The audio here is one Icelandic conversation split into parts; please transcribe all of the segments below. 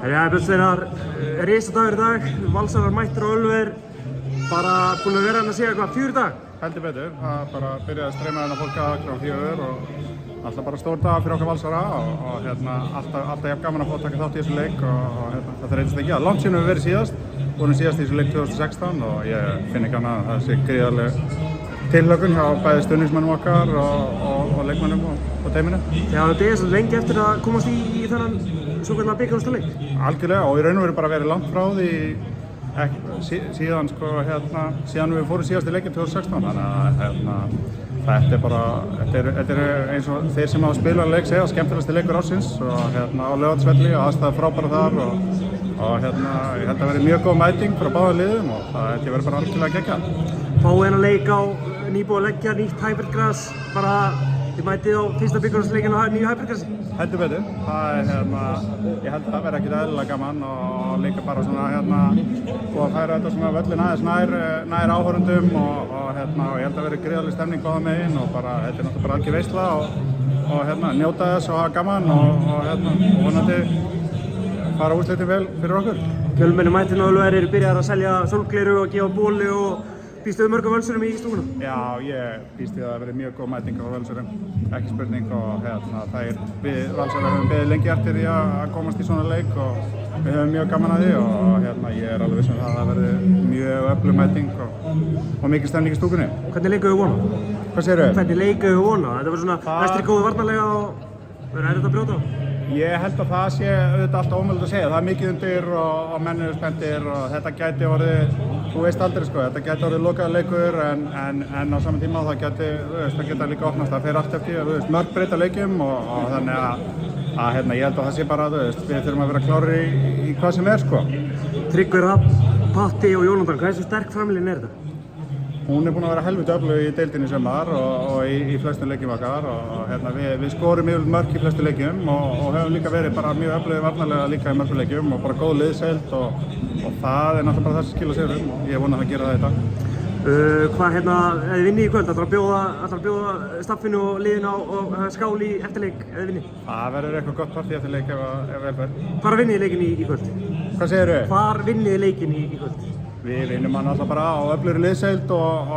Björn Steinar, risadagur í dag, Valsarar mættir á Ölver, bara búin að vera að segja eitthvað 4 dag? Heldur betur, það bara byrjaði að streyma hérna fólk að kl. 4 og alltaf bara stór dag fyrir okkar Valsara og alltaf jafn gaman að fá að taka þátt í þessu leik og þetta reyndist ekki að langt síðan við verið síðast, vorum síðast í þessu leik 2016 og ég finn ekki annað að það sé gríðarleg tilhlökkun hjá bæði stuðningsmönnum okkar og leikmönnum og teiminu. Já, þetta er svo lengi eftir að komast í þennan svokallaða bikarúrslitaleik. Algjörlega, og í raun og veru bara verið langt frá því síðan við fórum síðast í leikin 2016, þannig að þetta er bara, þetta er eins og þeir sem hafa spilað leik segja skemmtilegasti leikur ársins og á Laugardalsvelli og aðstæður frábæra þar og ég held að verið mjög góð mæting frá báðum liðum og það held ég verið bara algjörlega geggjað. Fáið hennar leik á nýbúið að leggja nýtt hæpirgras, bara þið mætið á fyrsta bikarúrslitaleikinn á nýju hæpirgrasi. Heldur betur, ég held að það verði ekkert eðlilega gaman og líka bara svona og að færa þetta svona völlin aðeins nær áhorfendum og ég held að verði gríðarleg stemning báðum megin og bara þetta er náttúrulega bara algjör veisla og njóta þess og hafa gaman og vonandi fara úrslitin vel fyrir okkur. Fjölmenni mættir á Ölver eru byrjaðir að selja sólgleru og gefa bóli og býstu við mörgum Völsurum í stúkunum? Já, ég býst við að það verði mjög góð mæting á Völsurum, ekki spurning og við Valsarar höfum beðið lengi eftir því að komast í svona leik og við höfum mjög gaman að því og ég er alveg viss um það að verði mjög öflug mæting og mikil stemning í stúkunni. Hvernig leikuðu vona? Hvað segirðu? Hvernig leikuðu vona? Þetta var svona vestri góðu varnarlega og verður erfitt að brjóta á? Ég held að það sé auðvitað alltaf ómögulegt að segja. Það er mikið undir og menn eru spenntir og þetta gæti orðið, þú veist aldrei sko, þetta gæti orðið lokaður leikur en á saman tíma það geta líka opnast. Það fer allt eftir, mörg breyta leikjum og þannig að ég held að það sé bara, við þurfum að vera klárir í hvað sem er sko. Tryggvi Rafn, Patti og Jónatan, hversu sterk framlínan er þetta? Hún er búin að vera helviti öflug í deildinni í sumar og í flestum leikjum okkar og við skorum yfirleitt mörk í flestum leikjum og höfum líka verið bara mjög öflugir varnarlega líka í mörgum leikjum og bara góð liðsheild og það er náttúrulega bara það sem skila sigurum og ég vona að það gera það í dag. Hvað ef þið vinnið í kvöld, ætlar að bjóða staffinu og liðinu á skál í eftirleik ef þið vinnið? Það verður eitthvað gott partí eftir leik ef vel fer. Hvar vinnið þið leikinn í kvöld? Hvað segirðu? Hvar vinnið þið leikinn í kvöld? Við vinnum hann alltaf bara á öflugri liðsheild og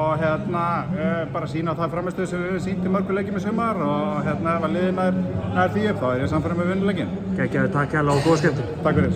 bara sína það framistöðu sem við höfum sýnt í mörgum leikjum í sumar og ef að liðið nær því upp þá er ég samfærum með vinnuleikinn. Gekkjaður, takk hérlega og góða skemmtun. Takk fyrir.